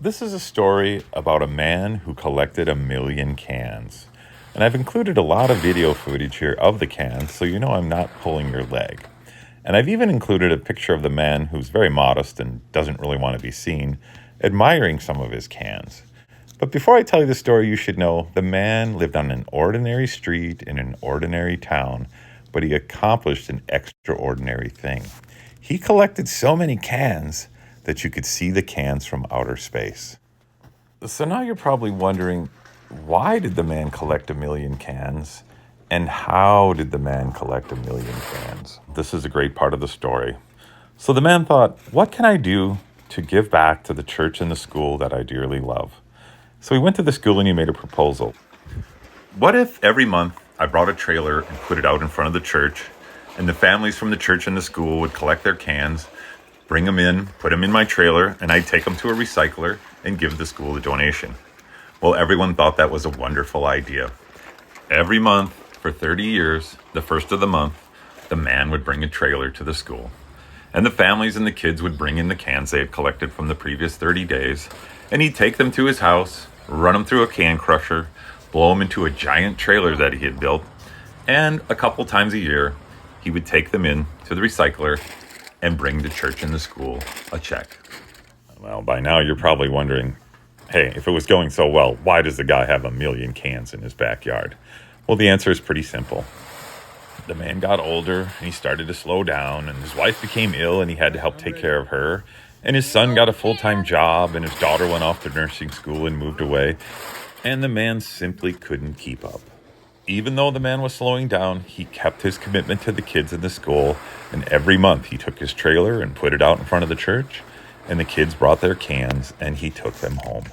This is a story about a man who collected 1,000,000 cans. And I've included a lot of video footage here of the cans, so you know I'm not pulling your leg. And I've even included a picture of the man who's very modest and doesn't really want to be seen, admiring some of his cans. But before I tell you the story, you should know the man lived on an ordinary street in an ordinary town, but he accomplished an extraordinary thing. He collected so many cans that you could see the cans from outer space. So now you're probably wondering, why did the man collect 1,000,000 cans? And how did the man collect 1,000,000 cans? This is a great part of the story. So the man thought, what can I do to give back to the church and the school that I dearly love? So he went to the school and he made a proposal. What if every month I brought a trailer and put it out in front of the church, and the families from the church and the school would collect their cans, bring them in, put them in my trailer, and I'd take them to a recycler and give the school a donation? Well, everyone thought that was a wonderful idea. Every month for 30 years, the first of the month, the man would bring a trailer to the school. And the families and the kids would bring in the cans they had collected from the previous 30 days, and he'd take them to his house, run them through a can crusher, blow them into a giant trailer that he had built, and a couple times a year, he would take them in to the recycler and bring the church and the school a check. Well, by now you're probably wondering, hey, if it was going so well, why does the guy have 1,000,000 cans in his backyard? Well, the answer is pretty simple. The man got older and he started to slow down, and his wife became ill and he had to help take care of her. And his son got a full-time job, and his daughter went off to nursing school and moved away. And the man simply couldn't keep up. Even though the man was slowing down, he kept his commitment to the kids in the school, and every month he took his trailer and put it out in front of the church, and the kids brought their cans and he took them home.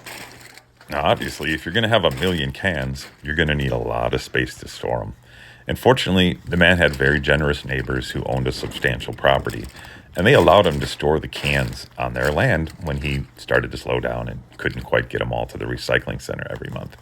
Now, obviously, if you're going to have 1,000,000 cans, you're going to need a lot of space to store them. And fortunately, the man had very generous neighbors who owned a substantial property, and they allowed him to store the cans on their land when he started to slow down and couldn't quite get them all to the recycling center every month.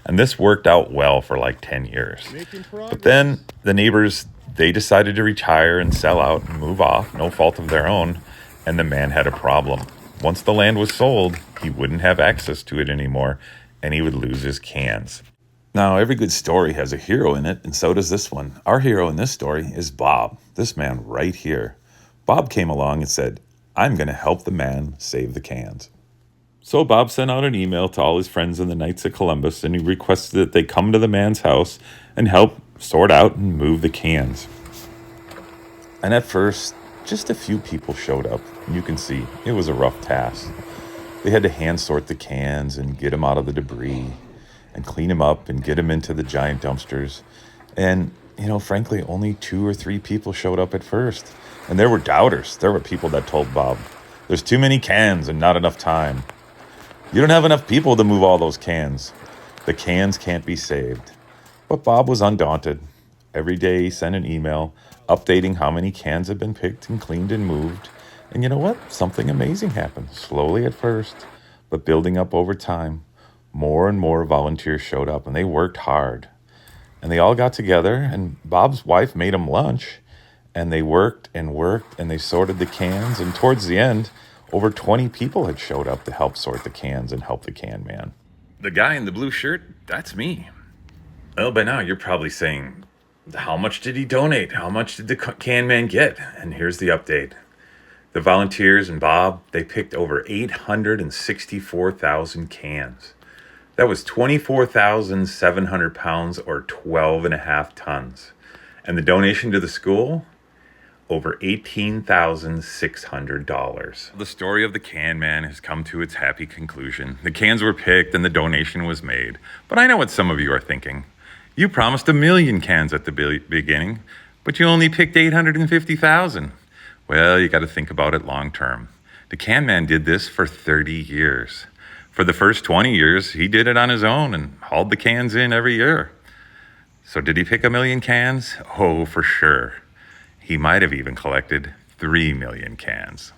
And this worked out well for like 10 years. But then the neighbors, they decided to retire and sell out and move off, no fault of their own, and the man had a problem. Once the land was sold, he wouldn't have access to it anymore, and he would lose his cans. Now, every good story has a hero in it, and so does this one. Our hero in this story is Bob, this man right here. Bob came along and said, I'm going to help the man save the cans. So Bob sent out an email to all his friends in the Knights of Columbus, and he requested that they come to the man's house and help sort out and move the cans. And at first, just a few people showed up, and you can see it was a rough task. They had to hand sort the cans and get them out of the debris and clean them up and get them into the giant dumpsters. And, frankly, only 2 or 3 people showed up at first. And there were doubters. There were people that told Bob, there's too many cans and not enough time. You don't have enough people to move all those cans. The cans can't be saved. But Bob was undaunted. Every day he sent an email updating how many cans had been picked and cleaned and moved. And you know what? Something amazing happened. Slowly at first, but building up over time. More and more volunteers showed up, and they worked hard. And they all got together, and Bob's wife made them lunch. And they worked, and they sorted the cans. And towards the end, over 20 people had showed up to help sort the cans and help the can man. The guy in the blue shirt, that's me. Well, by now you're probably saying, how much did he donate? How much did the can man get? And here's the update. The volunteers and Bob, they picked over 864,000 cans. That was 24,700 pounds or 12 and a half tons. And the donation to the school? Over $18,600. The story of the can man has come to its happy conclusion. The cans were picked and the donation was made. But I know what some of you are thinking. You promised 1,000,000 cans at the beginning, but you only picked 850,000. Well, you got to think about it long term. The can man did this for 30 years. For the first 20 years, he did it on his own and hauled the cans in every year. So did he pick 1,000,000 cans? Oh, for sure. He might have even collected 3,000,000 cans.